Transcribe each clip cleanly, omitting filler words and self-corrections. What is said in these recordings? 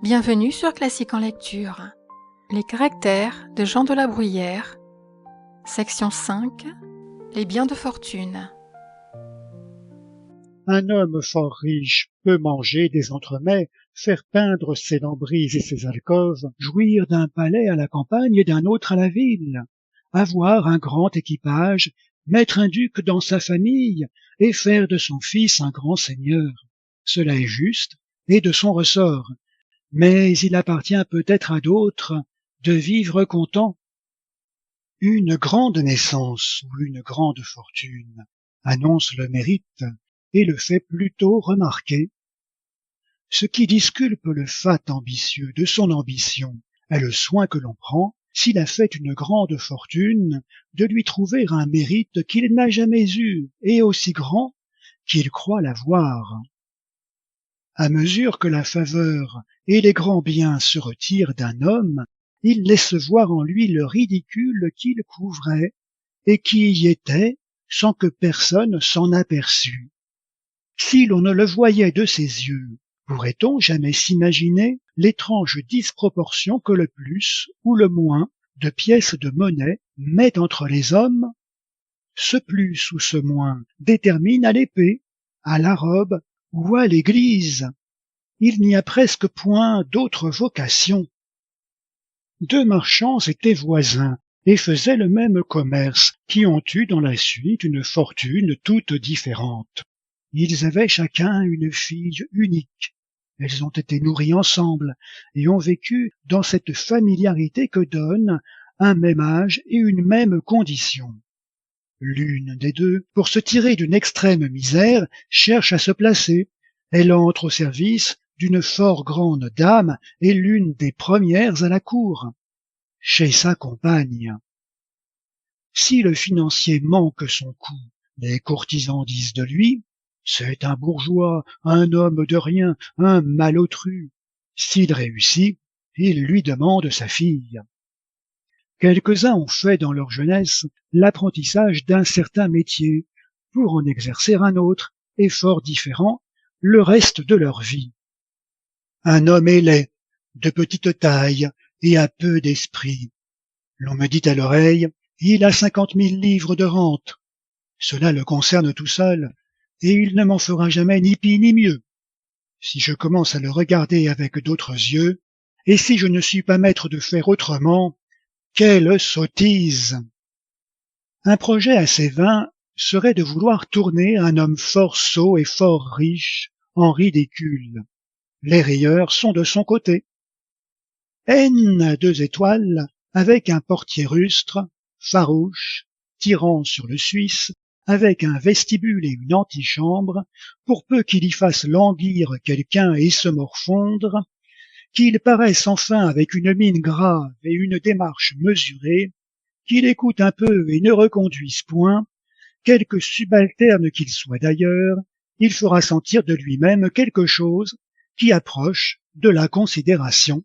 Bienvenue sur Classique en lecture. Les caractères de Jean de la Bruyère. Section 5. Les biens de fortune. Un homme fort riche peut manger des entremets, faire peindre ses lambris et ses alcôves, jouir d'un palais à la campagne et d'un autre à la ville, avoir un grand équipage, mettre un duc dans sa famille et faire de son fils un grand seigneur. Cela est juste et de son ressort, mais il appartient peut-être à d'autres de vivre content. Une grande naissance ou une grande fortune annonce le mérite et le fait plutôt remarquer. Ce qui disculpe le fat ambitieux de son ambition est le soin que l'on prend, s'il a fait une grande fortune, de lui trouver un mérite qu'il n'a jamais eu et aussi grand qu'il croit l'avoir. À mesure que la faveur et les grands biens se retirent d'un homme, il laisse voir en lui le ridicule qu'il couvrait et qui y était sans que personne s'en aperçût. Si l'on ne le voyait de ses yeux, pourrait-on jamais s'imaginer l'étrange disproportion que le plus ou le moins de pièces de monnaie met entre les hommes? Ce plus ou ce moins détermine à l'épée, à la robe ou à l'église. Il n'y a presque point d'autre vocation. Deux marchands étaient voisins et faisaient le même commerce, qui ont eu dans la suite une fortune toute différente. Ils avaient chacun une fille unique. Elles ont été nourries ensemble et ont vécu dans cette familiarité que donne un même âge et une même condition. L'une des deux, pour se tirer d'une extrême misère, cherche à se placer. Elle entre au service d'une fort grande dame et l'une des premières à la cour, chez sa compagne. Si le financier manque son coup, les courtisans disent de lui: c'est un bourgeois, un homme de rien, un malotru. S'il réussit, il lui demande sa fille. Quelques-uns ont fait dans leur jeunesse l'apprentissage d'un certain métier pour en exercer un autre, et fort différent, le reste de leur vie. Un homme est laid, de petite taille et à peu d'esprit. L'on me dit à l'oreille: il a 50 000 livres de rente. Cela le concerne tout seul, et il ne m'en fera jamais ni pis ni mieux. Si je commence à le regarder avec d'autres yeux, et si je ne suis pas maître de faire autrement, quelle sottise! Un projet assez vain serait de vouloir tourner un homme fort sot et fort riche en ridicule. Les rieurs sont de son côté. N 2 étoiles, avec un portier rustre, farouche, tirant sur le Suisse, avec un vestibule et une antichambre, pour peu qu'il y fasse languir quelqu'un et se morfondre, qu'il paraisse enfin avec une mine grave et une démarche mesurée, qu'il écoute un peu et ne reconduise point, quelque subalterne qu'il soit d'ailleurs, il fera sentir de lui-même quelque chose qui approche de la considération.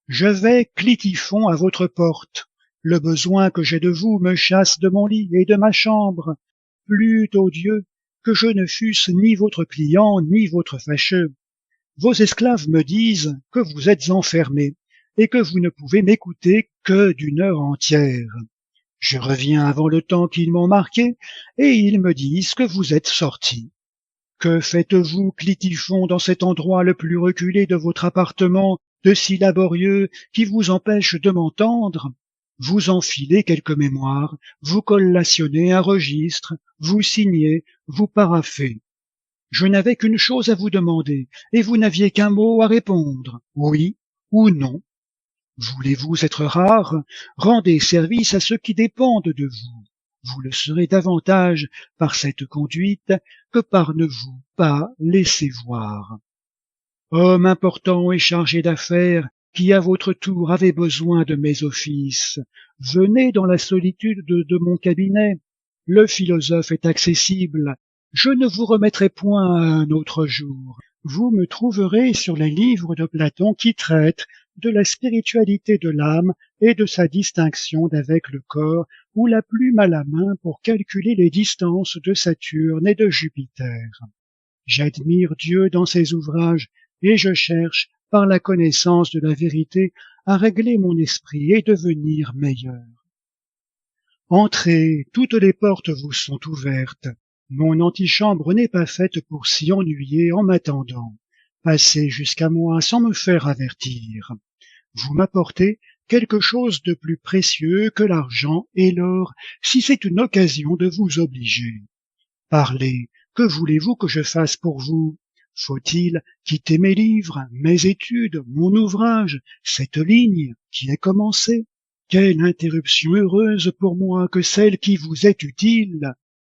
Je vais, Clitifon, à votre porte. Le besoin que j'ai de vous me chasse de mon lit et de ma chambre. Plût au Dieu que je ne fusse ni votre client ni votre fâcheux. Vos esclaves me disent que vous êtes enfermé et que vous ne pouvez m'écouter que d'une heure entière. Je reviens avant le temps qu'ils m'ont marqué et ils me disent que vous êtes sorti. Que faites-vous, Clitifon, dans cet endroit le plus reculé de votre appartement, de si laborieux, qui vous empêche de m'entendre? Vous enfilez quelque mémoire, vous collationnez un registre, vous signez, vous paraphez. Je n'avais qu'une chose à vous demander, et vous n'aviez qu'un mot à répondre, oui ou non. Voulez-vous être rare? Rendez service à ceux qui dépendent de vous. Vous le serez davantage par cette conduite que par ne vous pas laisser voir. Homme important et chargé d'affaires, qui à votre tour avez besoin de mes offices, venez dans la solitude de mon cabinet. Le philosophe est accessible. Je ne vous remettrai point à un autre jour. Vous me trouverez sur les livres de Platon qui traitent de la spiritualité de l'âme et de sa distinction d'avec le corps, ou la plume à la main pour calculer les distances de Saturne et de Jupiter. J'admire Dieu dans ses ouvrages et je cherche par la connaissance de la vérité, à régler mon esprit et devenir meilleur. Entrez, toutes les portes vous sont ouvertes. Mon antichambre n'est pas faite pour s'y ennuyer en m'attendant. Passez jusqu'à moi sans me faire avertir. Vous m'apportez quelque chose de plus précieux que l'argent et l'or, si c'est une occasion de vous obliger. Parlez, que voulez-vous que je fasse pour vous? Faut-il quitter mes livres, mes études, mon ouvrage, cette ligne qui est commencée? Quelle interruption heureuse pour moi que celle qui vous est utile!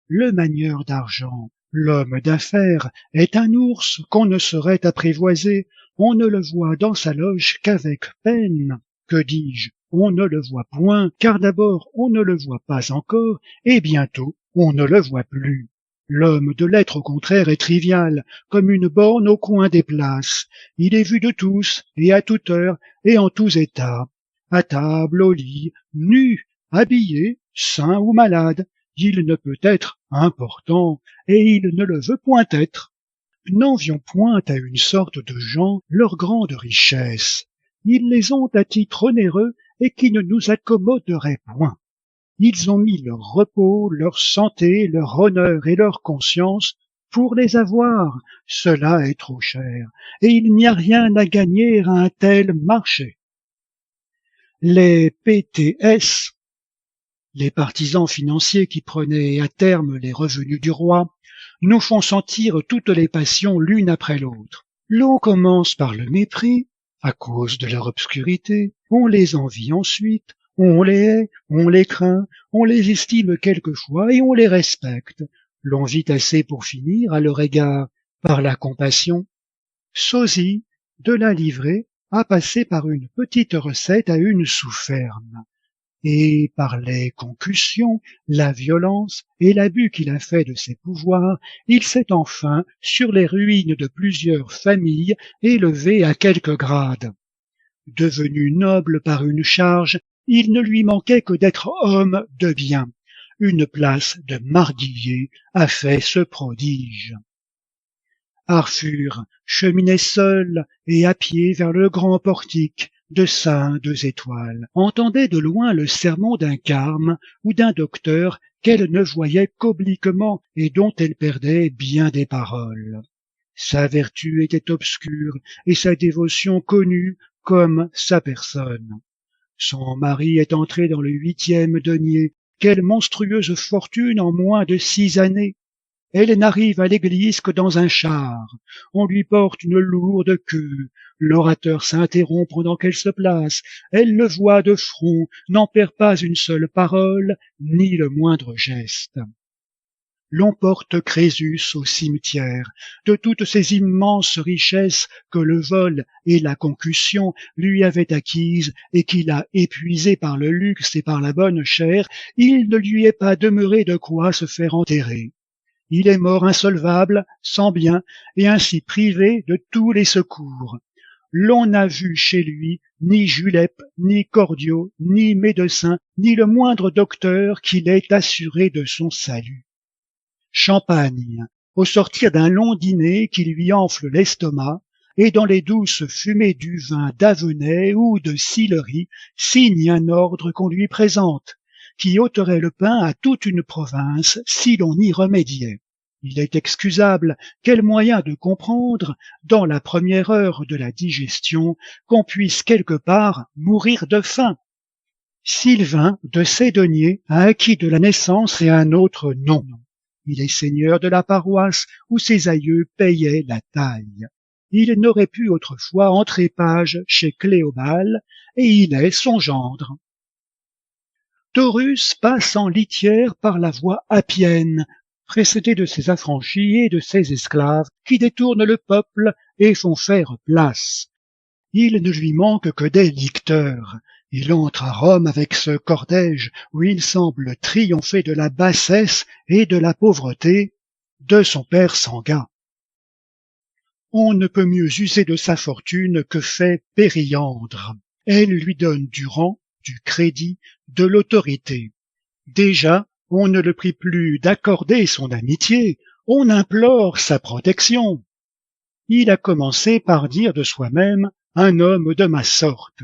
Le manieur d'argent, l'homme d'affaires, est un ours qu'on ne saurait apprivoiser, on ne le voit dans sa loge qu'avec peine. Que dis-je? On ne le voit point, car d'abord on ne le voit pas encore, et bientôt on ne le voit plus. L'homme de lettres au contraire est trivial, comme une borne au coin des places. Il est vu de tous, et à toute heure, et en tous états. À table, au lit, nu, habillé, sain ou malade, il ne peut être important, et il ne le veut point être. N'envions point à une sorte de gens leur grande richesse. Ils les ont à titre onéreux et qui ne nous accommoderaient point. Ils ont mis leur repos, leur santé, leur honneur et leur conscience pour les avoir. Cela est trop cher, et il n'y a rien à gagner à un tel marché. Les PTS, les partisans financiers qui prenaient à terme les revenus du roi, nous font sentir toutes les passions l'une après l'autre. L'on commence par le mépris, à cause de leur obscurité, on les envie ensuite, on les hait, on les craint, on les estime quelquefois et on les respecte. L'on vit assez pour finir à leur égard par la compassion. Sosie, de la livrée, a passé par une petite recette à une sous-ferme. Et par les concussions, la violence et l'abus qu'il a fait de ses pouvoirs, il s'est enfin, sur les ruines de plusieurs familles, élevé à quelque grade. Devenu noble par une charge, il ne lui manquait que d'être homme de bien. Une place de marguillier a fait ce prodige. Arthur cheminait seul et à pied vers le grand portique de Saint 2 étoiles, entendait de loin le sermon d'un carme ou d'un docteur qu'elle ne voyait qu'obliquement et dont elle perdait bien des paroles. Sa vertu était obscure et sa dévotion connue comme sa personne. Son mari est entré dans le 8e denier. Quelle monstrueuse fortune en moins de 6 années! Elle n'arrive à l'église que dans un char. On lui porte une lourde queue. L'orateur s'interrompt pendant qu'elle se place. Elle le voit de front, n'en perd pas une seule parole, ni le moindre geste. L'on porte Crésus au cimetière. De toutes ces immenses richesses que le vol et la concussion lui avaient acquises et qu'il a épuisées par le luxe et par la bonne chère, il ne lui est pas demeuré de quoi se faire enterrer. Il est mort insolvable, sans bien, et ainsi privé de tous les secours. L'on n'a vu chez lui ni julep, ni cordiaux, ni médecin, ni le moindre docteur qui l'ait assuré de son salut. Champagne, au sortir d'un long dîner qui lui enfle l'estomac, et dans les douces fumées du vin d'Avenay ou de Sillery, signe un ordre qu'on lui présente, qui ôterait le pain à toute une province si l'on y remédiait. Il est excusable, quel moyen de comprendre, dans la première heure de la digestion, qu'on puisse quelque part mourir de faim. Sylvain de Sédonier a acquis de la naissance et un autre nom. Il est seigneur de la paroisse où ses aïeux payaient la taille. Il n'aurait pu autrefois entrer page chez Cléobal, et il est son gendre. Taurus passe en litière par la voie appienne, précédé de ses affranchis et de ses esclaves qui détournent le peuple et font faire place. Il ne lui manque que des licteurs. Il entre à Rome avec ce cortège où il semble triompher de la bassesse et de la pauvreté de son père sanguin. On ne peut mieux user de sa fortune que fait Périandre. Elle lui donne du rang, du crédit, de l'autorité. Déjà, on ne le prie plus d'accorder son amitié, on implore sa protection. Il a commencé par dire de soi-même un homme de ma sorte.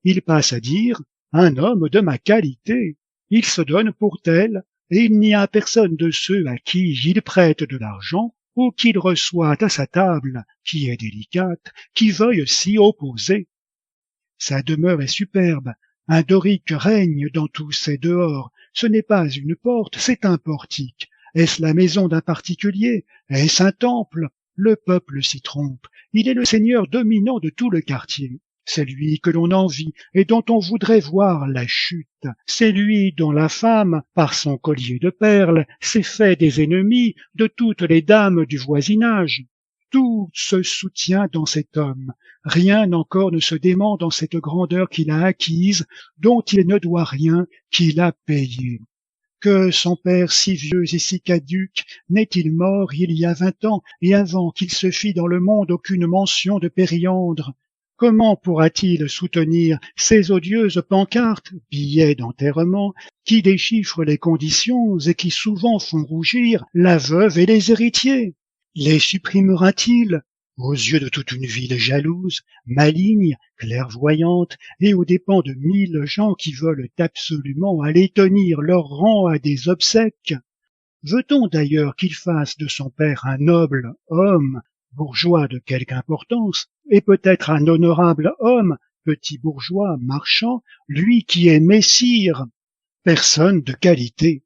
Il passe à dire un homme de ma qualité. Il se donne pour tel, et il n'y a personne de ceux à qui il prête de l'argent ou qu'il reçoit à sa table, qui est délicate, qui veuille s'y opposer. Sa demeure est superbe, un dorique règne dans tous ses dehors, ce n'est pas une porte, c'est un portique. Est-ce la maison d'un particulier? Est-ce un temple? Le peuple s'y trompe, il est le seigneur dominant de tout le quartier. C'est lui que l'on envie et dont on voudrait voir la chute. C'est lui dont la femme, par son collier de perles, s'est fait des ennemis de toutes les dames du voisinage. Tout se soutient dans cet homme. Rien encore ne se dément dans cette grandeur qu'il a acquise, dont il ne doit rien, qu'il a payé. Que son père si vieux et si caduc n'est-il mort il y a 20 ans, et avant qu'il se fît dans le monde aucune mention de Périandre? Comment pourra-t-il soutenir ces odieuses pancartes, billets d'enterrement, qui déchiffrent les conditions et qui souvent font rougir la veuve et les héritiers? Les supprimera-t-il, aux yeux de toute une ville jalouse, maligne, clairvoyante, et aux dépens de 1000 gens qui veulent absolument aller tenir leur rang à des obsèques? Veut-on d'ailleurs qu'il fasse de son père un noble homme, bourgeois de quelque importance, et peut-être un honorable homme, petit bourgeois, marchand, lui qui est messire, personne de qualité?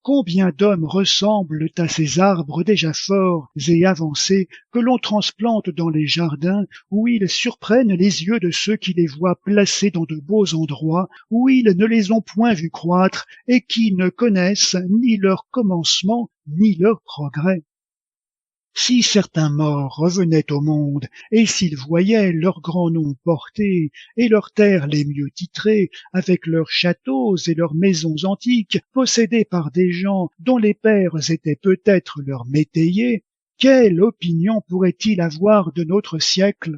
Combien d'hommes ressemblent à ces arbres déjà forts et avancés que l'on transplante dans les jardins, où ils surprennent les yeux de ceux qui les voient placés dans de beaux endroits, où ils ne les ont point vus croître et qui ne connaissent ni leur commencement ni leur progrès. Si certains morts revenaient au monde, et s'ils voyaient leurs grands noms portés, et leurs terres les mieux titrées, avec leurs châteaux et leurs maisons antiques, possédées par des gens dont les pères étaient peut-être leurs métayers, quelle opinion pourraient-ils avoir de notre siècle?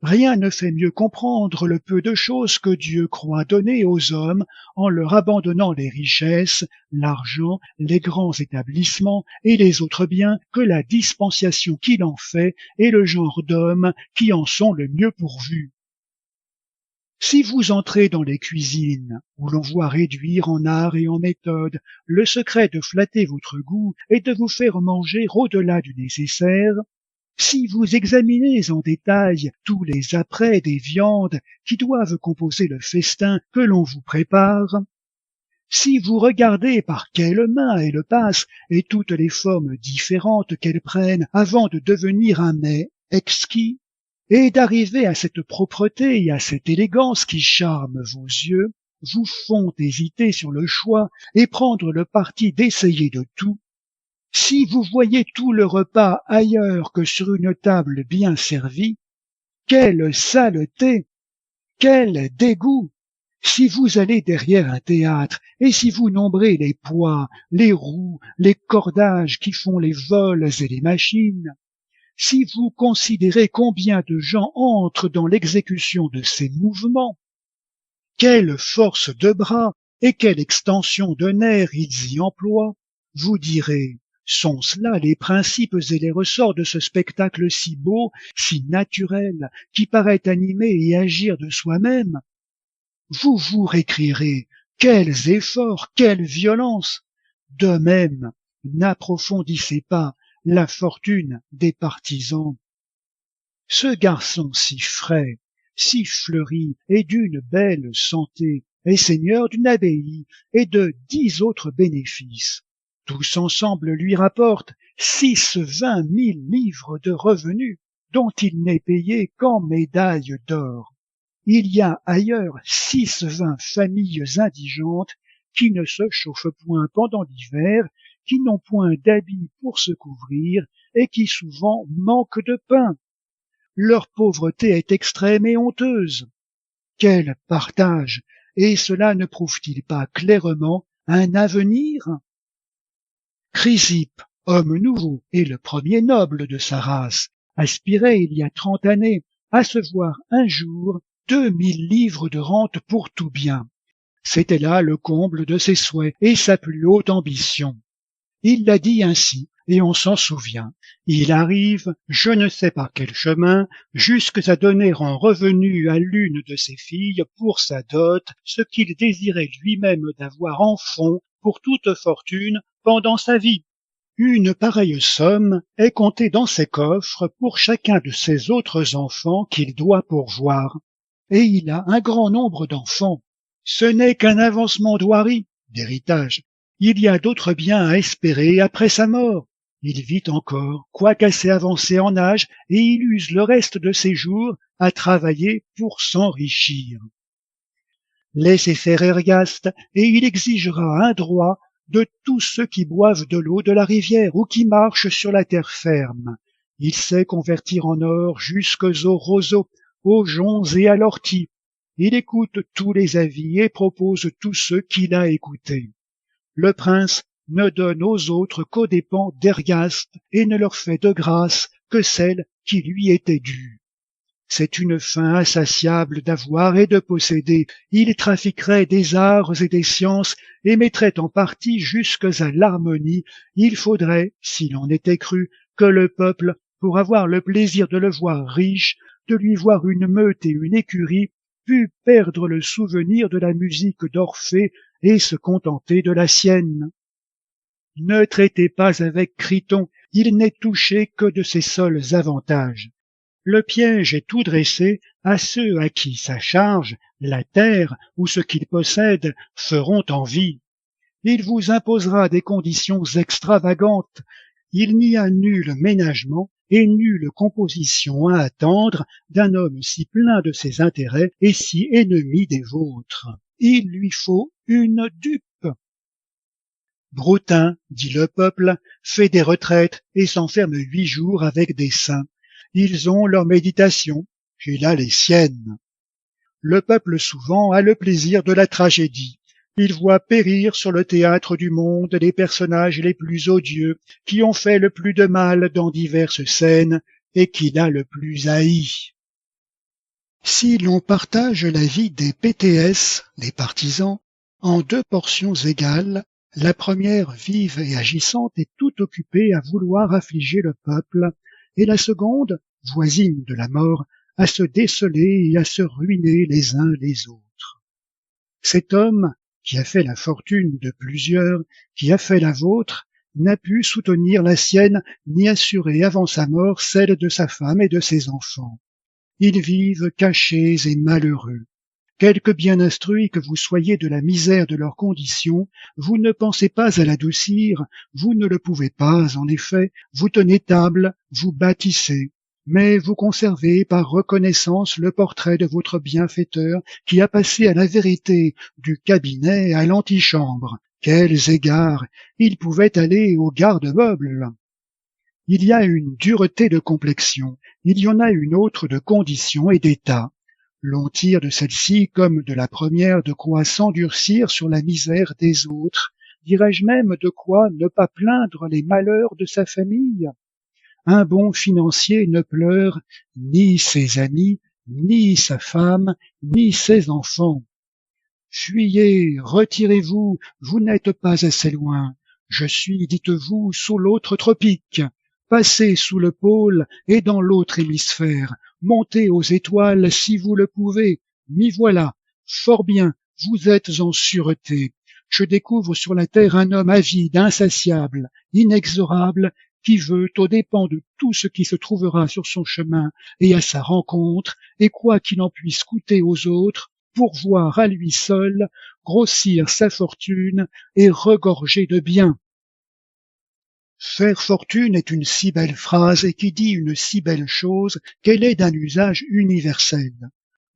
Rien ne fait mieux comprendre le peu de choses que Dieu croit donner aux hommes en leur abandonnant les richesses, l'argent, les grands établissements et les autres biens que la dispensation qu'il en fait et le genre d'hommes qui en sont le mieux pourvus. Si vous entrez dans les cuisines, où l'on voit réduire en art et en méthode le secret de flatter votre goût et de vous faire manger au-delà du nécessaire, si vous examinez en détail tous les apprêts des viandes qui doivent composer le festin que l'on vous prépare, si vous regardez par quelles mains elles passent et toutes les formes différentes qu'elles prennent avant de devenir un mets exquis, et d'arriver à cette propreté et à cette élégance qui charment vos yeux, vous font hésiter sur le choix et prendre le parti d'essayer de tout, si vous voyez tout le repas ailleurs que sur une table bien servie, quelle saleté, quel dégoût! Si vous allez derrière un théâtre, et si vous nombrez les poids, les roues, les cordages qui font les vols et les machines, si vous considérez combien de gens entrent dans l'exécution de ces mouvements, quelle force de bras et quelle extension de nerfs ils y emploient, vous direz: sont-ce là les principes et les ressorts de ce spectacle si beau, si naturel, qui paraît animer et agir de soi-même? Vous vous récrierez: quels efforts, quelle violence! De même, n'approfondissez pas la fortune des partisans. Ce garçon si frais, si fleuri et d'une belle santé est seigneur d'une abbaye et de 10 autres bénéfices. Tous ensemble lui rapportent 6-20 000 livres de revenus, dont il n'est payé qu'en médailles d'or. Il y a ailleurs 6-20 familles indigentes qui ne se chauffent point pendant l'hiver, qui n'ont point d'habits pour se couvrir et qui souvent manquent de pain. Leur pauvreté est extrême et honteuse. Quel partage! Et cela ne prouve-t-il pas clairement un avenir? Chrysippe, homme nouveau et le premier noble de sa race, aspirait il y a 30 années à se voir un jour 2000 livres de rente pour tout bien. C'était là le comble de ses souhaits et sa plus haute ambition. Il l'a dit ainsi et on s'en souvient. Il arrive, je ne sais par quel chemin, jusqu'à donner en revenu à l'une de ses filles pour sa dot ce qu'il désirait lui-même d'avoir en fonds pour toute fortune pendant sa vie. Une pareille somme est comptée dans ses coffres pour chacun de ses autres enfants qu'il doit pourvoir. Et il a un grand nombre d'enfants. Ce n'est qu'un avancement d'hoirie, d'héritage. Il y a d'autres biens à espérer après sa mort. Il vit encore, quoiqu'assez avancé en âge, et il use le reste de ses jours à travailler pour s'enrichir. Laissez faire Ergaste, et il exigera un droit de tous ceux qui boivent de l'eau de la rivière ou qui marchent sur la terre ferme. Il sait convertir en or jusqu'aux roseaux, aux joncs et à l'ortie. Il écoute tous les avis et propose tous ceux qu'il a écoutés. Le prince ne donne aux autres qu'aux dépens d'Ergaste et ne leur fait de grâce que celle qui lui était due. C'est une faim insatiable d'avoir et de posséder. Il trafiquerait des arts et des sciences et mettrait en partie jusque à l'harmonie. Il faudrait, s'il en était cru, que le peuple, pour avoir le plaisir de le voir riche, de lui voir une meute et une écurie, pût perdre le souvenir de la musique d'Orphée et se contenter de la sienne. Ne traitez pas avec Criton, il n'est touché que de ses seuls avantages. Le piège est tout dressé à ceux à qui sa charge, la terre ou ce qu'ils possèdent feront envie. Il vous imposera des conditions extravagantes. Il n'y a nul ménagement et nulle composition à attendre d'un homme si plein de ses intérêts et si ennemi des vôtres. Il lui faut une dupe. Broutin, dit le peuple, fait des retraites et s'enferme 8 jours avec des saints. Ils ont leur méditation, il a les siennes. Le peuple souvent a le plaisir de la tragédie. Il voit périr sur le théâtre du monde les personnages les plus odieux, qui ont fait le plus de mal dans diverses scènes et qu'il a le plus haï. Si l'on partage la vie des PTS, les partisans, en 2 portions égales, la première vive et agissante est tout occupée à vouloir affliger le peuple, et la seconde, voisine de la mort, à se déceler et à se ruiner les uns les autres. Cet homme, qui a fait la fortune de plusieurs, qui a fait la vôtre, n'a pu soutenir la sienne ni assurer avant sa mort celle de sa femme et de ses enfants. Ils vivent cachés et malheureux. Quelque bien instruits que vous soyez de la misère de leur condition, vous ne pensez pas à l'adoucir, vous ne le pouvez pas, en effet, vous tenez table, vous bâtissez, mais vous conservez par reconnaissance le portrait de votre bienfaiteur qui a passé à la vérité du cabinet à l'antichambre. Quels égards! Il pouvait aller au garde-meuble. Il y a une dureté de complexion, il y en a une autre de condition et d'état. L'on tire de celle-ci comme de la première de quoi s'endurcir sur la misère des autres, dirais-je même de quoi ne pas plaindre les malheurs de sa famille. Un bon financier ne pleure ni ses amis, ni sa femme, ni ses enfants. Fuyez, retirez-vous, vous n'êtes pas assez loin. Je suis, dites-vous, sous l'autre tropique. Passez sous le pôle et dans l'autre hémisphère. Montez aux étoiles si vous le pouvez. M'y voilà. Fort bien, vous êtes en sûreté. Je découvre sur la terre un homme avide, insatiable, inexorable, qui veut, aux dépens de tout ce qui se trouvera sur son chemin et à sa rencontre, et quoi qu'il en puisse coûter aux autres, pourvoir à lui seul, grossir sa fortune et regorger de biens. Faire fortune est une si belle phrase et qui dit une si belle chose qu'elle est d'un usage universel.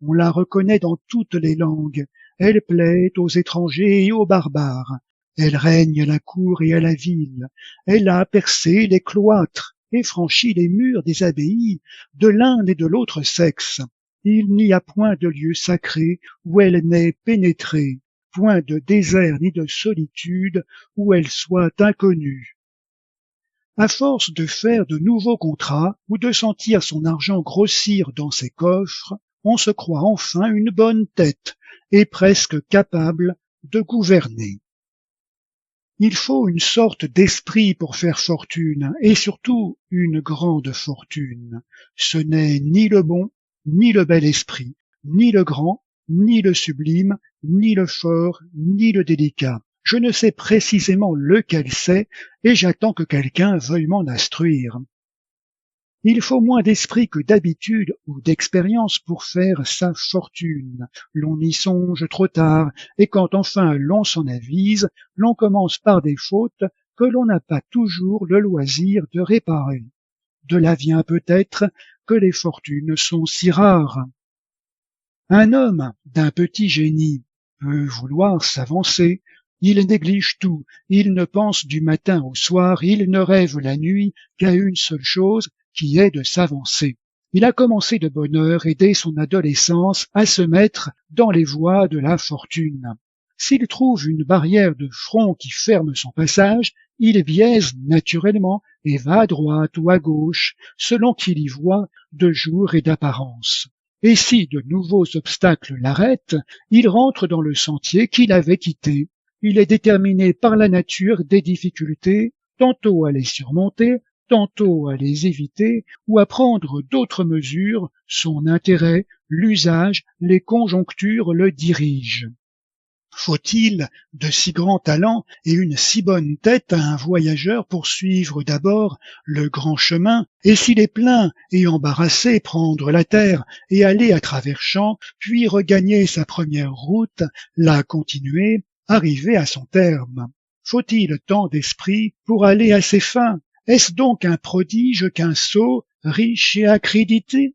On la reconnaît dans toutes les langues. Elle plaît aux étrangers et aux barbares. Elle règne à la cour et à la ville. Elle a percé les cloîtres et franchi les murs des abbayes de l'un et de l'autre sexe. Il n'y a point de lieu sacré où elle n'ait pénétré, point de désert ni de solitude où elle soit inconnue. À force de faire de nouveaux contrats ou de sentir son argent grossir dans ses coffres, on se croit enfin une bonne tête et presque capable de gouverner. Il faut une sorte d'esprit pour faire fortune, et surtout une grande fortune. Ce n'est ni le bon, ni le bel esprit, ni le grand, ni le sublime, ni le fort, ni le délicat. Je ne sais précisément lequel c'est, et j'attends que quelqu'un veuille m'en instruire. Il faut moins d'esprit que d'habitude ou d'expérience pour faire sa fortune. L'on y songe trop tard, et quand enfin l'on s'en avise, l'on commence par des fautes que l'on n'a pas toujours le loisir de réparer. De là vient peut-être que les fortunes sont si rares. Un homme d'un petit génie peut vouloir s'avancer. Il néglige tout, il ne pense du matin au soir, il ne rêve la nuit qu'à une seule chose, qui est de s'avancer. Il a commencé de bonne heure et dès son adolescence à se mettre dans les voies de la fortune. S'il trouve une barrière de front qui ferme son passage, il biaise naturellement et va à droite ou à gauche, selon qu'il y voit de jour et d'apparence. Et si de nouveaux obstacles l'arrêtent, il rentre dans le sentier qu'il avait quitté. Il est déterminé par la nature des difficultés, tantôt à les surmonter, tantôt à les éviter ou à prendre d'autres mesures, son intérêt, l'usage, les conjonctures le dirigent. Faut-il de si grands talents et une si bonne tête à un voyageur pour suivre d'abord le grand chemin, et s'il est plein et embarrassé, prendre la terre et aller à travers champs, puis regagner sa première route, la continuer, arriver à son terme? Faut-il tant d'esprit pour aller à ses fins? Est-ce donc un prodige qu'un sot, riche et accrédité?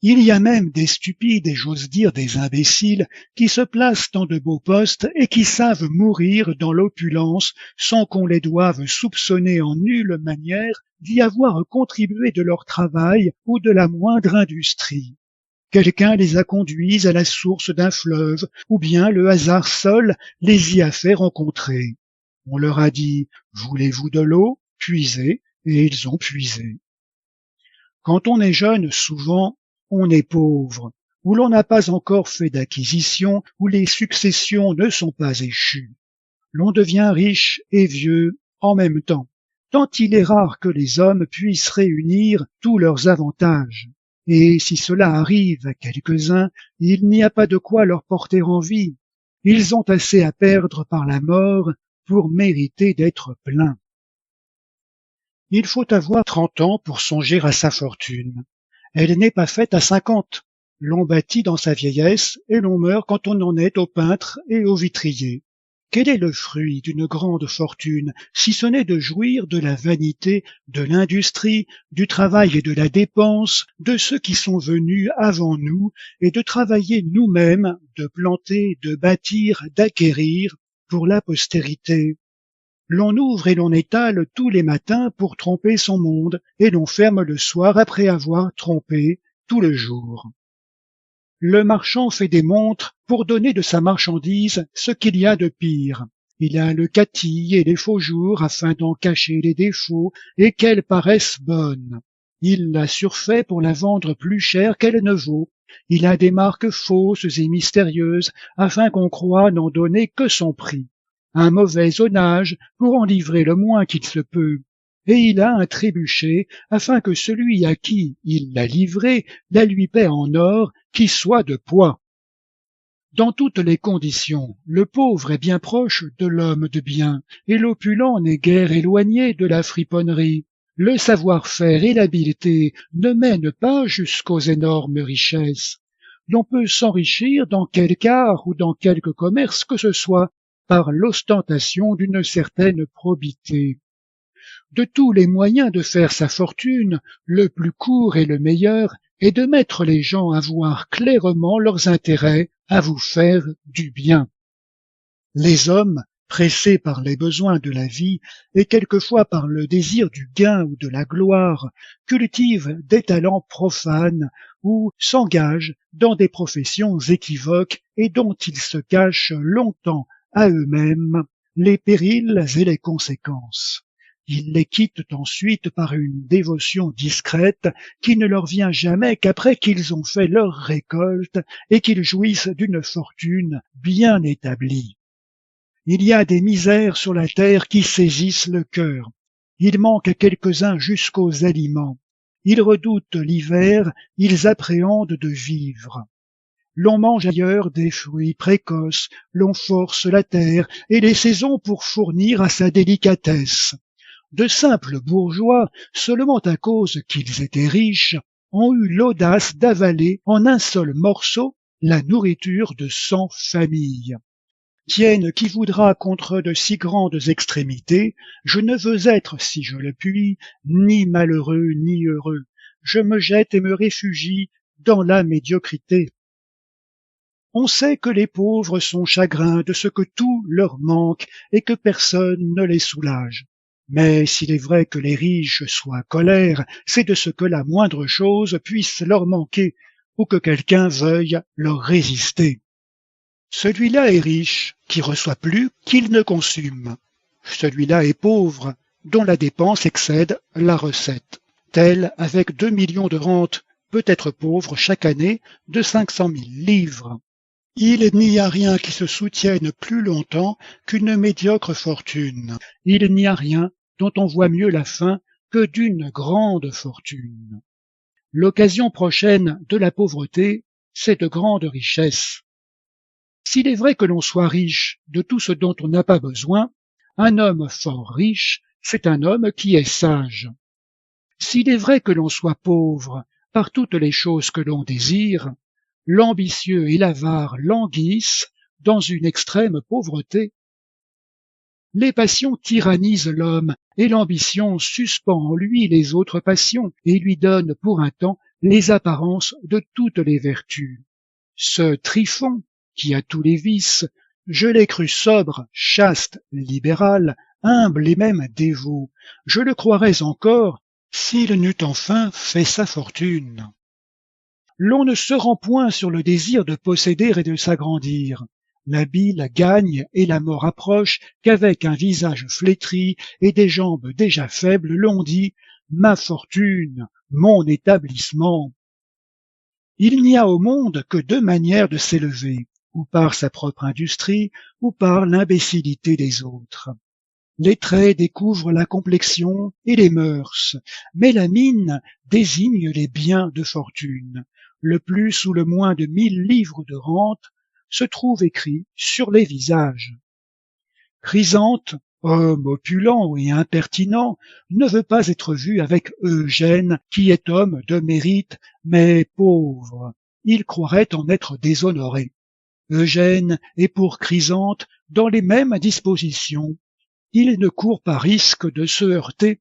Il y a même des stupides et j'ose dire des imbéciles qui se placent dans de beaux postes et qui savent mourir dans l'opulence sans qu'on les doive soupçonner en nulle manière d'y avoir contribué de leur travail ou de la moindre industrie. Quelqu'un les a conduits à la source d'un fleuve, ou bien le hasard seul les y a fait rencontrer. On leur a dit « Voulez-vous de l'eau ? Puisez » et ils ont puisé. Quand on est jeune, souvent, on est pauvre, où l'on n'a pas encore fait d'acquisition, où les successions ne sont pas échues. L'on devient riche et vieux en même temps, tant il est rare que les hommes puissent réunir tous leurs avantages. Et si cela arrive à quelques-uns, il n'y a pas de quoi leur porter envie. Ils ont assez à perdre par la mort pour mériter d'être pleins. Il faut avoir 30 ans pour songer à sa fortune. Elle n'est pas faite à 50. L'on bâtit dans sa vieillesse et l'on meurt quand on en est au peintre et au vitrier. Quel est le fruit d'une grande fortune, si ce n'est de jouir de la vanité, de l'industrie, du travail et de la dépense de ceux qui sont venus avant nous et de travailler nous-mêmes, de planter, de bâtir, d'acquérir pour la postérité? L'on ouvre et l'on étale tous les matins pour tromper son monde, et l'on ferme le soir après avoir trompé tout le jour. Le marchand fait des montres pour donner de sa marchandise ce qu'il y a de pire. Il a le quatille et les faux jours afin d'en cacher les défauts et qu'elles paraissent bonnes. Il la surfait pour la vendre plus cher qu'elle ne vaut. Il a des marques fausses et mystérieuses afin qu'on croie n'en donner que son prix. Un mauvais aunage pour en livrer le moins qu'il se peut, et il a un trébuchet afin que celui à qui il l'a livré la lui paie en or qui soit de poids. Dans toutes les conditions, le pauvre est bien proche de l'homme de bien, et l'opulent n'est guère éloigné de la friponnerie. Le savoir-faire et l'habileté ne mènent pas jusqu'aux énormes richesses. L'on peut s'enrichir dans quelque art ou dans quelque commerce que ce soit, par l'ostentation d'une certaine probité. De tous les moyens de faire sa fortune, le plus court et le meilleur est de mettre les gens à voir clairement leurs intérêts, à vous faire du bien. Les hommes, pressés par les besoins de la vie et quelquefois par le désir du gain ou de la gloire, cultivent des talents profanes ou s'engagent dans des professions équivoques et dont ils se cachent longtemps à eux-mêmes les périls et les conséquences. Ils les quittent ensuite par une dévotion discrète qui ne leur vient jamais qu'après qu'ils ont fait leur récolte et qu'ils jouissent d'une fortune bien établie. Il y a des misères sur la terre qui saisissent le cœur. Il manque à quelques-uns jusqu'aux aliments. Ils redoutent l'hiver, ils appréhendent de vivre. L'on mange ailleurs des fruits précoces, l'on force la terre et les saisons pour fournir à sa délicatesse. De simples bourgeois, seulement à cause qu'ils étaient riches, ont eu l'audace d'avaler en un seul morceau la nourriture de 100 familles. Tienne qui voudra contre de si grandes extrémités, je ne veux être, si je le puis, ni malheureux ni heureux. Je me jette et me réfugie dans la médiocrité. On sait que les pauvres sont chagrins de ce que tout leur manque et que personne ne les soulage. Mais s'il est vrai que les riches soient colères, c'est de ce que la moindre chose puisse leur manquer ou que quelqu'un veuille leur résister. Celui-là est riche, qui reçoit plus qu'il ne consume. Celui-là est pauvre, dont la dépense excède la recette. Tel, avec 2 millions de rente, peut être pauvre chaque année de 500 000 livres. Il n'y a rien qui se soutienne plus longtemps qu'une médiocre fortune. Il n'y a rien dont on voit mieux la fin que d'une grande fortune. L'occasion prochaine de la pauvreté, c'est de grandes richesses. S'il est vrai que l'on soit riche de tout ce dont on n'a pas besoin, un homme fort riche, c'est un homme qui est sage. S'il est vrai que l'on soit pauvre par toutes les choses que l'on désire, l'ambitieux et l'avare languissent dans une extrême pauvreté. Les passions tyrannisent l'homme, et l'ambition suspend en lui les autres passions, et lui donne pour un temps les apparences de toutes les vertus. Ce Tryphon, qui a tous les vices, je l'ai cru sobre, chaste, libéral, humble et même dévot. Je le croirais encore s'il n'eût enfin fait sa fortune. L'on ne se rend point sur le désir de posséder et de s'agrandir. La bile gagne et la mort approche qu'avec un visage flétri et des jambes déjà faibles l'on dit « ma fortune, mon établissement ». Il n'y a au monde que 2 manières de s'élever, ou par sa propre industrie, ou par l'imbécilité des autres. Les traits découvrent la complexion et les mœurs, mais la mine désigne les biens de fortune. Le plus ou le moins de 1000 livres de rente se trouve écrit sur les visages. Chrysanthe, homme opulent et impertinent, ne veut pas être vu avec Eugène, qui est homme de mérite, mais pauvre. Il croirait en être déshonoré. Eugène est pour Chrysanthe dans les mêmes dispositions. Il ne court pas risque de se heurter.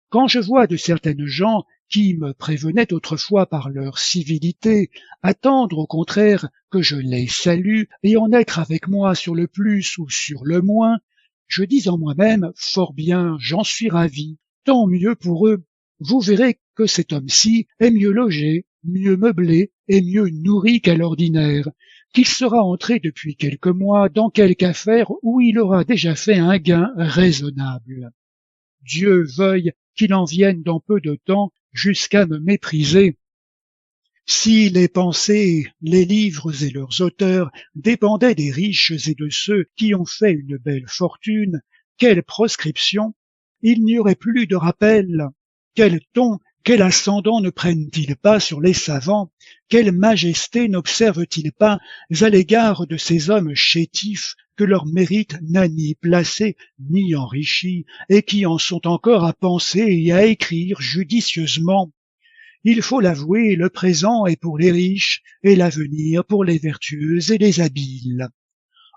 Quand je vois de certaines gens qui me prévenaient autrefois par leur civilité, attendre au contraire que je les salue et en être avec moi sur le plus ou sur le moins, je dis en moi-même, fort bien, j'en suis ravi, tant mieux pour eux. Vous verrez que cet homme-ci est mieux logé, mieux meublé et mieux nourri qu'à l'ordinaire, qu'il sera entré depuis quelques mois dans quelque affaire où il aura déjà fait un gain raisonnable. Dieu veuille qu'il en vienne dans peu de temps jusqu'à me mépriser. Si les pensées, les livres et leurs auteurs dépendaient des riches et de ceux qui ont fait une belle fortune, quelle proscription! Il n'y aurait plus de rappel. Quel ton, quel ascendant ne prennent-ils pas sur les savants? Quelle majesté n'observent-ils pas à l'égard de ces hommes chétifs que leur mérite n'a ni placé ni enrichi, et qui en sont encore à penser et à écrire judicieusement? Il faut l'avouer, le présent est pour les riches, et l'avenir pour les vertueux et les habiles.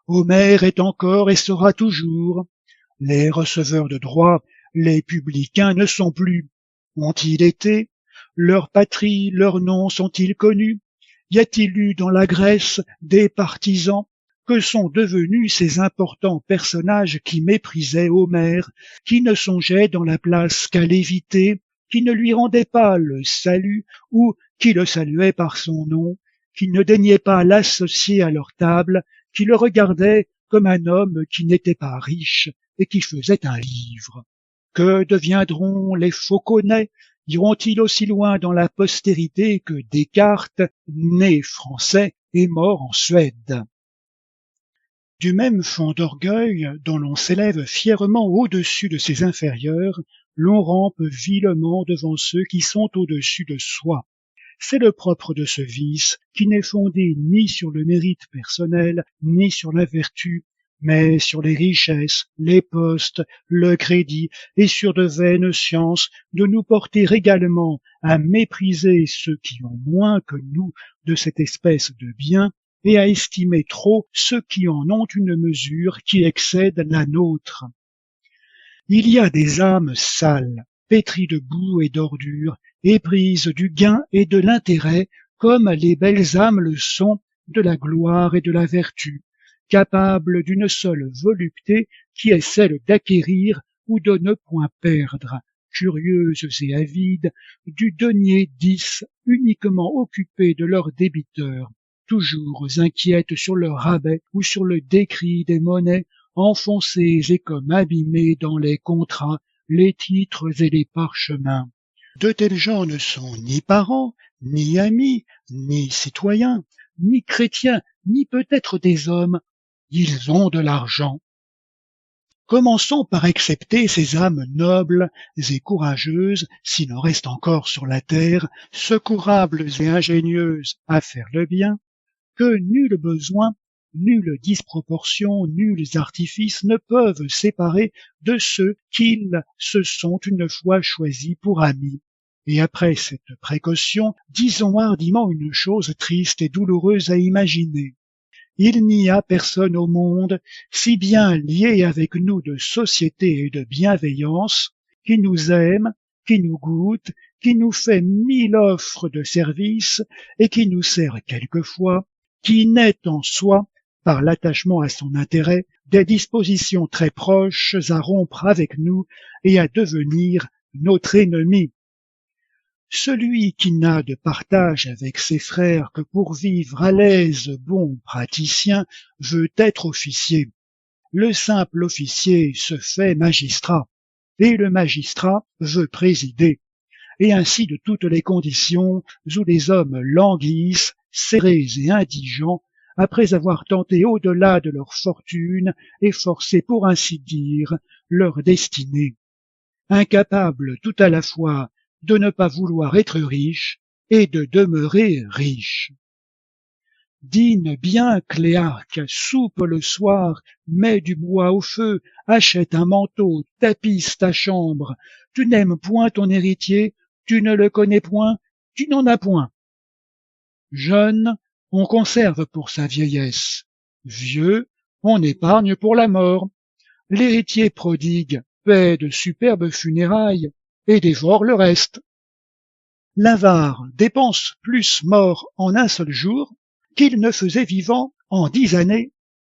Homère est encore et sera toujours. Les receveurs de droit, les publicains ne sont plus. Ont-ils été? Leur patrie, leurs noms sont-ils connus? Y a-t-il eu dans la Grèce des partisans? Que sont devenus ces importants personnages qui méprisaient Homère, qui ne songeaient dans la place qu'à l'éviter, qui ne lui rendaient pas le salut ou qui le saluaient par son nom, qui ne daignaient pas l'associer à leur table, qui le regardaient comme un homme qui n'était pas riche et qui faisait un livre? Que deviendront les Fauconnets? Iront-ils aussi loin dans la postérité que Descartes, né français et mort en Suède? Du même fond d'orgueil dont l'on s'élève fièrement au-dessus de ses inférieurs, l'on rampe vilement devant ceux qui sont au-dessus de soi. C'est le propre de ce vice qui n'est fondé ni sur le mérite personnel, ni sur la vertu, mais sur les richesses, les postes, le crédit et sur de vaines sciences, de nous porter également à mépriser ceux qui ont moins que nous de cette espèce de bien, et à estimer trop ceux qui en ont une mesure qui excède la nôtre. Il y a des âmes sales, pétries de boue et d'ordures, éprises du gain et de l'intérêt, comme les belles âmes le sont de la gloire et de la vertu, capables d'une seule volupté qui est celle d'acquérir ou de ne point perdre, curieuses et avides, du denier 10, uniquement occupées de leurs débiteurs, toujours inquiètes sur le rabais ou sur le décrit des monnaies, enfoncées et comme abîmées dans les contrats, les titres et les parchemins. De tels gens ne sont ni parents, ni amis, ni citoyens, ni chrétiens, ni peut-être des hommes. Ils ont de l'argent. Commençons par accepter ces âmes nobles et courageuses, s'il en reste encore sur la terre, secourables et ingénieuses à faire le bien, que nul besoin, nulle disproportion, nuls artifices ne peuvent séparer de ceux qu'ils se sont une fois choisis pour amis. Et après cette précaution, disons hardiment une chose triste et douloureuse à imaginer. Il n'y a personne au monde si bien lié avec nous de société et de bienveillance, qui nous aime, qui nous goûte, qui nous fait 1000 offres de service et qui nous sert quelquefois, qui n'ait en soi, par l'attachement à son intérêt, des dispositions très proches à rompre avec nous et à devenir notre ennemi. Celui qui n'a de partage avec ses frères que pour vivre à l'aise bon praticien veut être officier. Le simple officier se fait magistrat, et le magistrat veut présider, et ainsi de toutes les conditions où les hommes languissent, serrés et indigents, après avoir tenté au-delà de leur fortune et forcé pour ainsi dire leur destinée, incapables tout à la fois de ne pas vouloir être riche et de demeurer riche. Dîne bien, Cléarque, soupe le soir, mets du bois au feu, achète un manteau, tapisse ta chambre. Tu n'aimes point ton héritier, tu ne le connais point, tu n'en as point. Jeune, on conserve pour sa vieillesse. Vieux, on épargne pour la mort. L'héritier prodigue paie de superbes funérailles et dévore le reste. L'avare dépense plus mort en un seul jour qu'il ne faisait vivant en 10 années,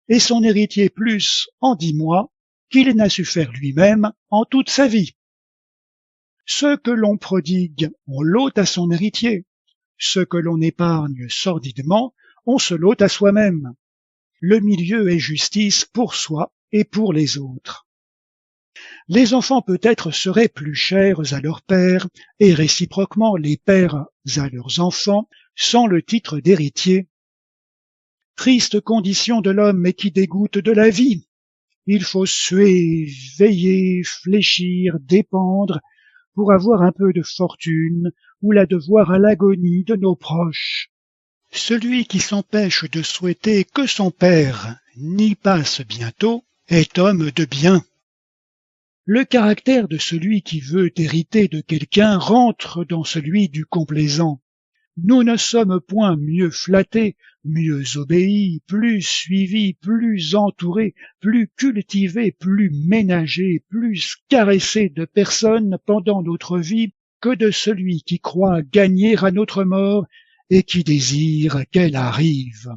et son héritier plus en 10 mois qu'il n'a su faire lui-même en toute sa vie. Ce que l'on prodigue, on l'ôte à son héritier. Ce que l'on épargne sordidement, on se l'ôte à soi-même. Le milieu est justice pour soi et pour les autres. Les enfants peut-être seraient plus chers à leurs pères, et réciproquement les pères à leurs enfants, sans le titre d'héritier. Triste condition de l'homme et qui dégoûte de la vie. Il faut suer, veiller, fléchir, dépendre, pour avoir un peu de fortune, ou la devoir à l'agonie de nos proches. Celui qui s'empêche de souhaiter que son père n'y passe bientôt est homme de bien. Le caractère de celui qui veut hériter de quelqu'un rentre dans celui du complaisant. Nous ne sommes point mieux flattés, mieux obéis, plus suivis, plus entourés, plus cultivés, plus ménagés, plus caressés de personnes pendant notre vie que de celui qui croit gagner à notre mort et qui désire qu'elle arrive.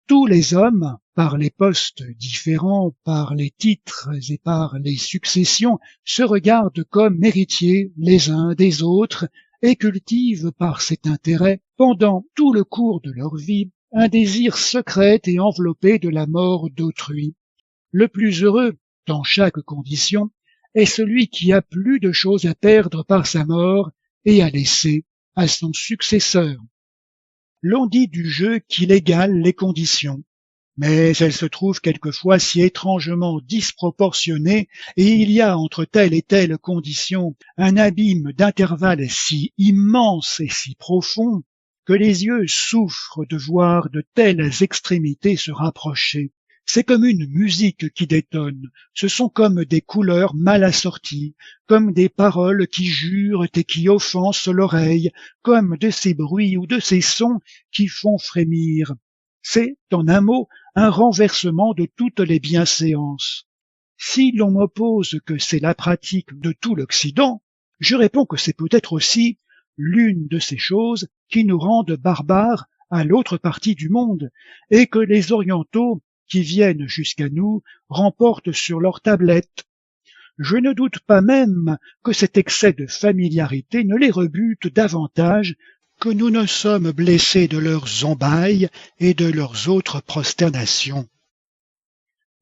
Tous les hommes, par les postes différents, par les titres et par les successions, se regardent comme héritiers les uns des autres et cultivent par cet intérêt, pendant tout le cours de leur vie, un désir secret et enveloppé de la mort d'autrui. Le plus heureux, dans chaque condition, est celui qui a plus de choses à perdre par sa mort et à laisser à son successeur. L'on dit du jeu qu'il égale les conditions. Mais elle se trouve quelquefois si étrangement disproportionnée, et il y a entre telle et telle condition un abîme d'intervalle si immense et si profond, que les yeux souffrent de voir de telles extrémités se rapprocher. C'est comme une musique qui détonne, ce sont comme des couleurs mal assorties, comme des paroles qui jurent et qui offensent l'oreille, comme de ces bruits ou de ces sons qui font frémir. C'est, en un mot, un renversement de toutes les bienséances. Si l'on m'oppose que c'est la pratique de tout l'Occident, je réponds que c'est peut-être aussi l'une de ces choses qui nous rendent barbares à l'autre partie du monde, et que les Orientaux qui viennent jusqu'à nous remportent sur leur tablette. Je ne doute pas même que cet excès de familiarité ne les rebute davantage que nous ne sommes blessés de leurs zombailles et de leurs autres prosternations.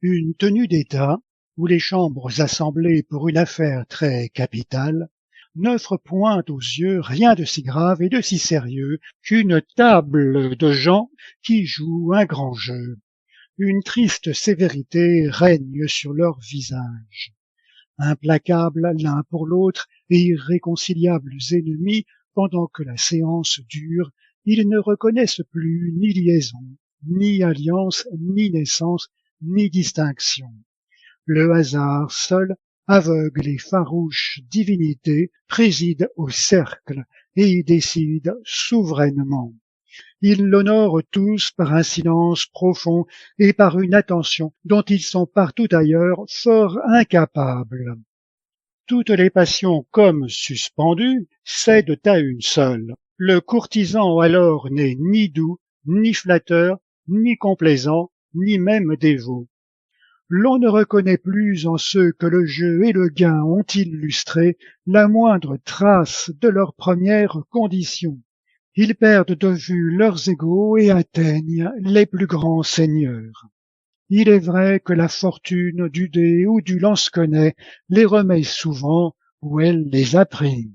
Une tenue d'État, où les chambres assemblées pour une affaire très capitale, n'offre point aux yeux rien de si grave et de si sérieux qu'une table de gens qui jouent un grand jeu. Une triste sévérité règne sur leurs visages. Implacables l'un pour l'autre et irréconciliables ennemis, pendant que la séance dure, ils ne reconnaissent plus ni liaison, ni alliance, ni naissance, ni distinction. Le hasard seul, aveugle et farouche divinité, préside au cercle et y décide souverainement. Ils l'honorent tous par un silence profond et par une attention dont ils sont partout ailleurs fort incapables. Toutes les passions comme suspendues cèdent à une seule. Le courtisan alors n'est ni doux, ni flatteur, ni complaisant, ni même dévot. L'on ne reconnaît plus en ceux que le jeu et le gain ont illustrés la moindre trace de leur première condition. Ils perdent de vue leurs égaux et atteignent les plus grands seigneurs. Il est vrai que la fortune du dé ou du lance-cornet les remet souvent où elle les a pris.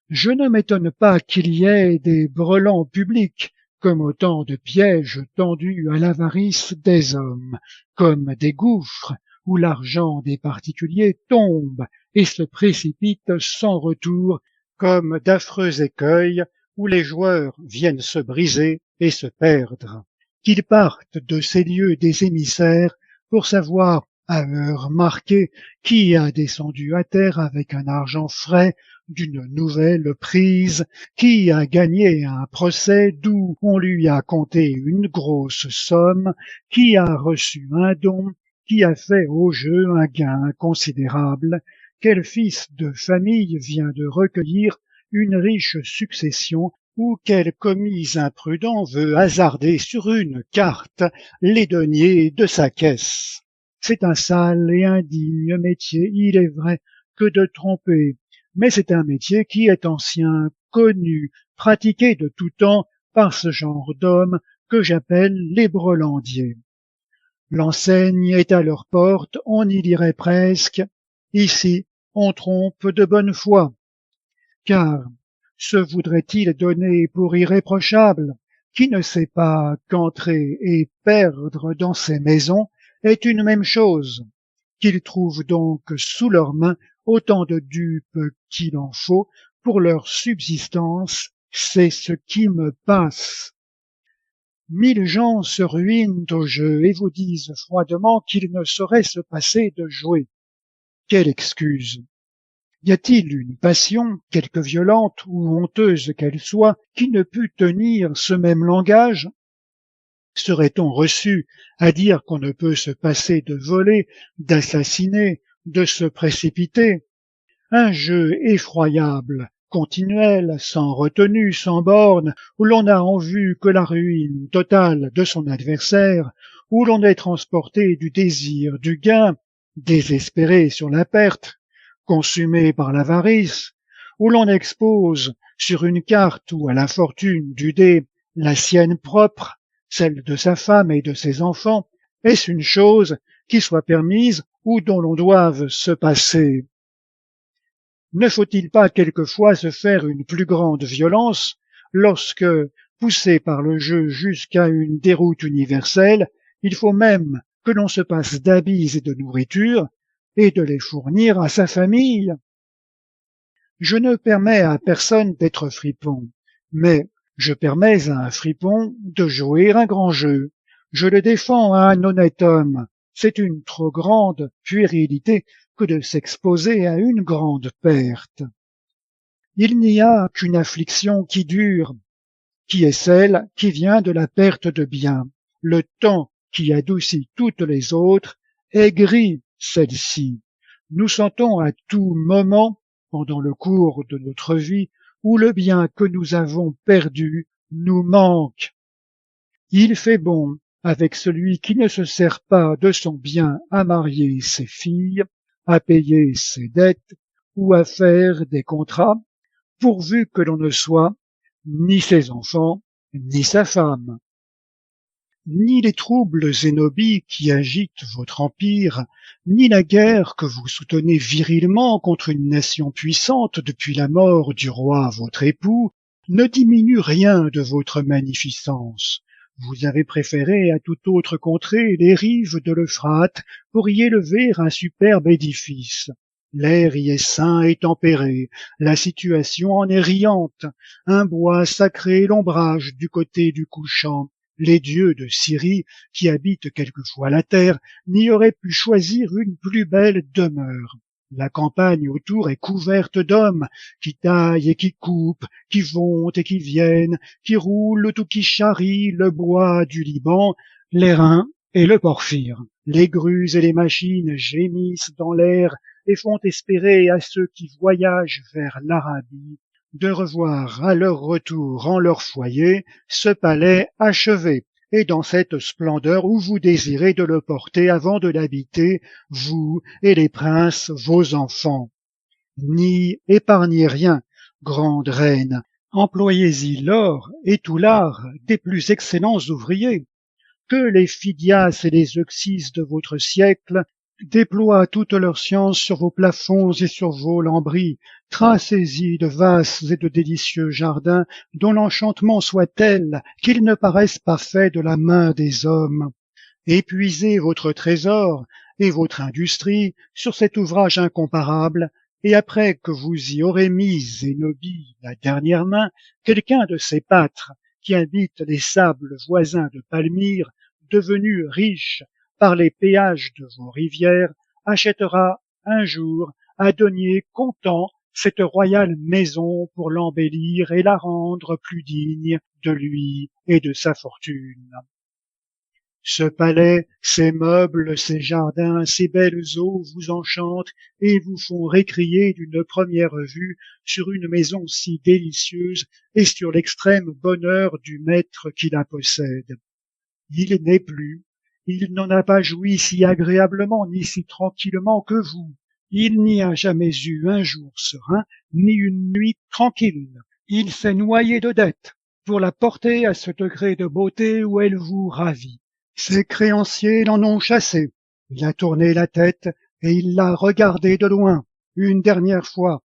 Je ne m'étonne pas qu'il y ait des brelans publics, comme autant de pièges tendus à l'avarice des hommes, comme des gouffres où l'argent des particuliers tombe et se précipite sans retour, comme d'affreux écueils où les joueurs viennent se briser et se perdre, qu'ils partent de ces lieux des émissaires pour savoir à heure marquée qui a descendu à terre avec un argent frais d'une nouvelle prise, qui a gagné un procès d'où on lui a compté une grosse somme, qui a reçu un don, qui a fait au jeu un gain considérable, quel fils de famille vient de recueillir une riche succession, ou quel commis imprudent veut hasarder sur une carte les deniers de sa caisse. C'est un sale et indigne métier, il est vrai, que de tromper, mais c'est un métier qui est ancien, connu, pratiqué de tout temps par ce genre d'hommes que j'appelle les brelandiers. L'enseigne est à leur porte, on y dirait presque, ici on trompe de bonne foi, car se voudrait-il donner pour irréprochable, qui ne sait pas qu'entrer et perdre dans ces maisons est une même chose, qu'ils trouvent donc sous leurs mains autant de dupes qu'il en faut pour leur subsistance, c'est ce qui me passe. 1000 gens se ruinent au jeu et vous disent froidement qu'il ne saurait se passer de jouer. Quelle excuse! Y a-t-il une passion, quelque violente ou honteuse qu'elle soit, qui ne pût tenir ce même langage? Serait-on reçu à dire qu'on ne peut se passer de voler, d'assassiner, de se précipiter? Un jeu effroyable, continuel, sans retenue, sans borne, où l'on n'a en vue que la ruine totale de son adversaire, où l'on est transporté du désir du gain, désespéré sur la perte, consumé par l'avarice, où l'on expose sur une carte ou à la fortune du dé la sienne propre, celle de sa femme et de ses enfants, est-ce une chose qui soit permise ou dont l'on doive se passer? Ne faut-il pas quelquefois se faire une plus grande violence lorsque, poussé par le jeu jusqu'à une déroute universelle, Il faut même que l'on se passe d'habits et de nourriture, et de les fournir à sa famille. Je ne permets à personne d'être fripon, mais je permets à un fripon de jouer un grand jeu. Je le défends à un honnête homme. C'est une trop grande puérilité que de s'exposer à une grande perte. Il n'y a qu'une affliction qui dure, qui est celle qui vient de la perte de biens. Le temps qui adoucit toutes les autres aigrit celle-ci. Nous sentons à tout moment, pendant le cours de notre vie, où le bien que nous avons perdu nous manque. Il fait bon avec celui qui ne se sert pas de son bien à marier ses filles, à payer ses dettes ou à faire des contrats, pourvu que l'on ne soit ni ses enfants, ni sa femme. Ni les troubles zénobies qui agitent votre empire, ni la guerre que vous soutenez virilement contre une nation puissante depuis la mort du roi votre époux, ne diminuent rien de votre magnificence. Vous avez préféré à toute autre contrée les rives de l'Euphrate pour y élever un superbe édifice. L'air y est sain et tempéré, la situation en est riante, un bois sacré l'ombrage du côté du couchant. Les dieux de Syrie, qui habitent quelquefois la terre, n'y auraient pu choisir une plus belle demeure. La campagne autour est couverte d'hommes, qui taillent et qui coupent, qui vont et qui viennent, qui roulent ou qui charrient le bois du Liban, l'airain et le porphyre. Les grues et les machines gémissent dans l'air et font espérer à ceux qui voyagent vers l'Arabie de revoir à leur retour en leur foyer ce palais achevé et dans cette splendeur où vous désirez de le porter avant de l'habiter, vous et les princes vos enfants. N'y épargnez rien, grande reine, employez-y l'or et tout l'art des plus excellents ouvriers. Que les Phidias et les Euxis de votre siècle déploient toute leur science sur vos plafonds et sur vos lambris, tracez-y de vastes et de délicieux jardins dont l'enchantement soit tel qu'ils ne paraissent pas faits de la main des hommes. Épuisez votre trésor et votre industrie sur cet ouvrage incomparable, et après que vous y aurez mis Zénobie la dernière main, quelqu'un de ces pâtres qui habitent les sables voisins de Palmyre, devenu riche par les péages de vos rivières, achètera un jour à denier comptant cette royale maison pour l'embellir et la rendre plus digne de lui et de sa fortune. Ce palais, ces meubles, ces jardins, ces belles eaux vous enchantent et vous font récrier d'une première vue sur une maison si délicieuse et sur l'extrême bonheur du maître qui la possède. Il n'est plus, il n'en a pas joui si agréablement ni si tranquillement que vous. Il n'y a jamais eu un jour serein, ni une nuit tranquille. Il s'est noyé de dettes pour la porter à ce degré de beauté où elle vous ravit. Ses créanciers l'en ont chassé. Il a tourné la tête et il l'a regardé de loin, une dernière fois,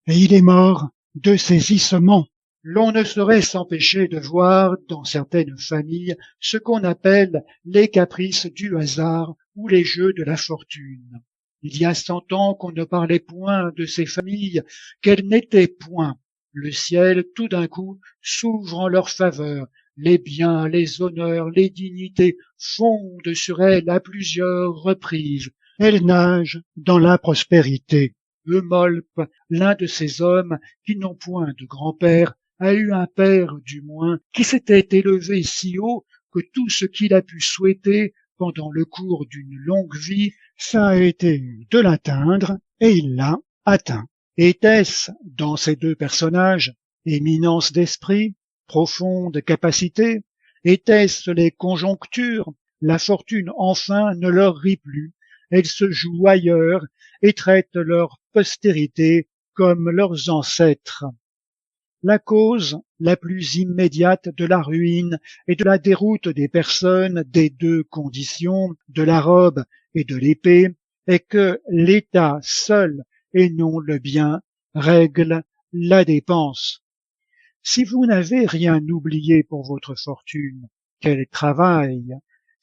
et il est mort de saisissement. L'on ne saurait s'empêcher de voir dans certaines familles ce qu'on appelle les caprices du hasard ou les jeux de la fortune. Il y a 100 ans qu'on ne parlait point de ces familles, qu'elles n'étaient point. Le ciel, tout d'un coup, s'ouvre en leur faveur. Les biens, les honneurs, les dignités fondent sur elles à plusieurs reprises. Elles nagent dans la prospérité. Eumolpe, l'un de ces hommes qui n'ont point de grand-père, a eu un père du moins qui s'était élevé si haut que tout ce qu'il a pu souhaiter pendant le cours d'une longue vie, ça a été de l'atteindre, et il l'a atteint. Était-ce, dans ces deux personnages, éminence d'esprit, profonde capacité? Était-ce les conjonctures? La fortune enfin ne leur rit plus, elle se joue ailleurs et traite leur postérité comme leurs ancêtres. La cause la plus immédiate de la ruine et de la déroute des personnes des deux conditions, de la robe et de l'épée, est que l'État seul, et non le bien, règle la dépense. Si vous n'avez rien oublié pour votre fortune, qu'elle travaille.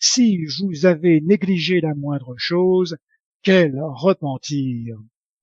Si vous avez négligé la moindre chose, quel repentir!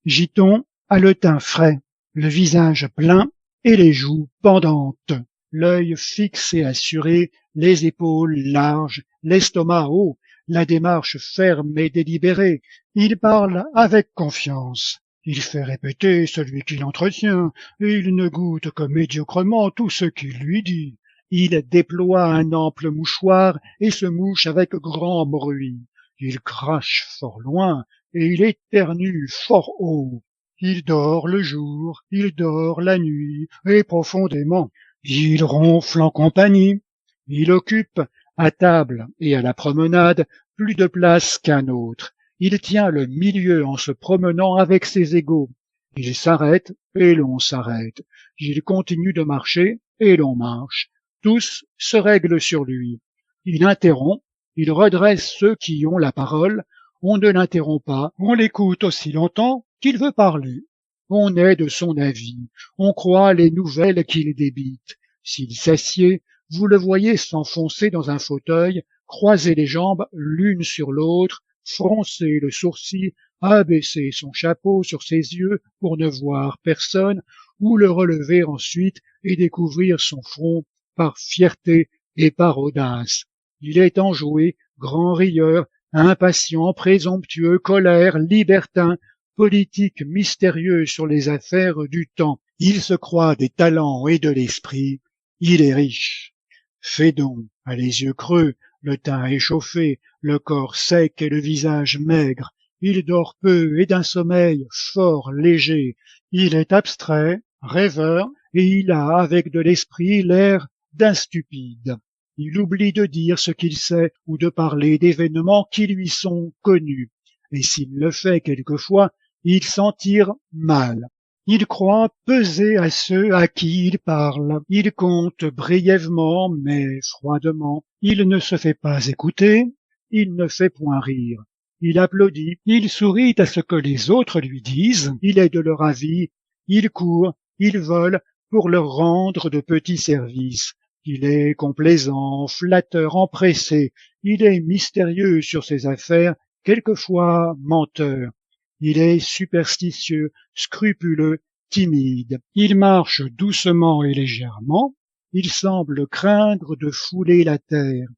Giton a le teint frais, le visage plein et les joues pendantes, l'œil fixe et assuré, les épaules larges, l'estomac haut, la démarche ferme et délibérée. Il parle avec confiance. Il fait répéter celui qui l'entretient, et il ne goûte que médiocrement tout ce qu'il lui dit. Il déploie un ample mouchoir et se mouche avec grand bruit. Il crache fort loin et il éternue fort haut. Il dort le jour, il dort la nuit, et profondément. Il ronfle en compagnie. Il occupe, à table et à la promenade, plus de place qu'un autre. Il tient le milieu en se promenant avec ses égaux. Il s'arrête et l'on s'arrête. Il continue de marcher et l'on marche. Tous se règlent sur lui. Il interrompt, il redresse ceux qui ont la parole. On ne l'interrompt pas, on l'écoute aussi longtemps qu'il veut parler. On est de son avis, on croit les nouvelles qu'il débite. S'il s'assied, vous le voyez s'enfoncer dans un fauteuil, croiser les jambes l'une sur l'autre, froncer le sourcil, abaisser son chapeau sur ses yeux pour ne voir personne, ou le relever ensuite et découvrir son front par fierté et par audace. Il est enjoué, grand rieur, impatient, présomptueux, colère, libertin, politique mystérieux sur les affaires du temps. Il se croit des talents et de l'esprit. Il est riche. Fédon a les yeux creux, le teint échauffé, le corps sec et le visage maigre. Il dort peu et d'un sommeil fort léger. Il est abstrait, rêveur, et il a, avec de l'esprit, l'air d'un stupide. Il oublie de dire ce qu'il sait ou de parler d'événements qui lui sont connus. Et s'il le fait quelquefois, il s'en tire mal. Il croit peser à ceux à qui il parle. Il compte brièvement, mais froidement. Il ne se fait pas écouter. Il ne fait point rire. Il applaudit. Il sourit à ce que les autres lui disent. Il est de leur avis. Il court. Il vole pour leur rendre de petits services. Il est complaisant, flatteur, empressé. Il est mystérieux sur ses affaires, quelquefois menteur. Il est superstitieux, scrupuleux, timide. Il marche doucement et légèrement. Il semble craindre de fouler la terre.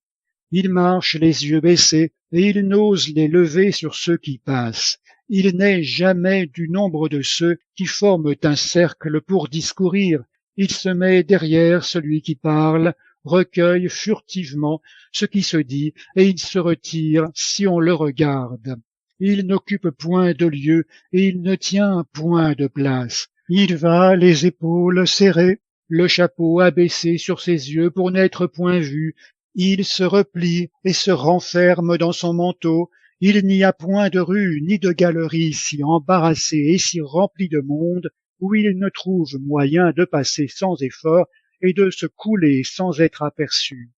Il marche les yeux baissés et il n'ose les lever sur ceux qui passent. Il n'est jamais du nombre de ceux qui forment un cercle pour discourir. Il se met derrière celui qui parle, recueille furtivement ce qui se dit et il se retire si on le regarde. Il n'occupe point de lieu et il ne tient point de place. Il va les épaules serrées, le chapeau abaissé sur ses yeux pour n'être point vu. Il se replie et se renferme dans son manteau. Il n'y a point de rue ni de galerie si embarrassée et si remplie de monde où il ne trouve moyen de passer sans effort et de se couler sans être aperçu.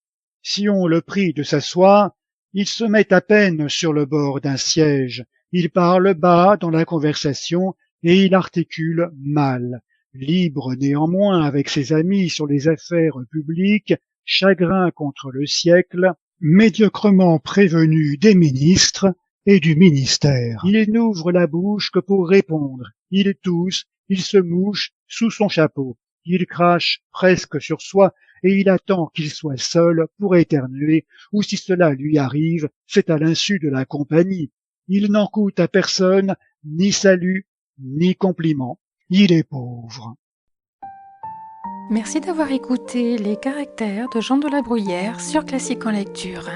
Si on le prie de s'asseoir, il se met à peine sur le bord d'un siège. Il parle bas dans la conversation et il articule mal. Libre néanmoins avec ses amis sur les affaires publiques, chagrin contre le siècle, médiocrement prévenu des ministres et du ministère. Il n'ouvre la bouche que pour répondre. Il tousse, il se mouche sous son chapeau. Il crache presque sur soi et il attend qu'il soit seul pour éternuer, ou si cela lui arrive, c'est à l'insu de la compagnie. Il n'en coûte à personne ni salut, ni compliment. Il est pauvre. Merci d'avoir écouté les caractères de Jean de la Bruyère sur Classique en lecture.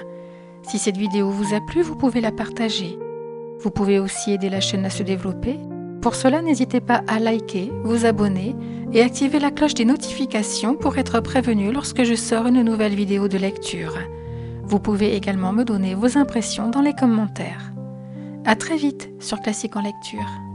Si cette vidéo vous a plu, vous pouvez la partager. Vous pouvez aussi aider la chaîne à se développer. Pour cela, n'hésitez pas à liker, vous abonner et activer la cloche des notifications pour être prévenu lorsque je sors une nouvelle vidéo de lecture. Vous pouvez également me donner vos impressions dans les commentaires. À très vite sur Classique en lecture.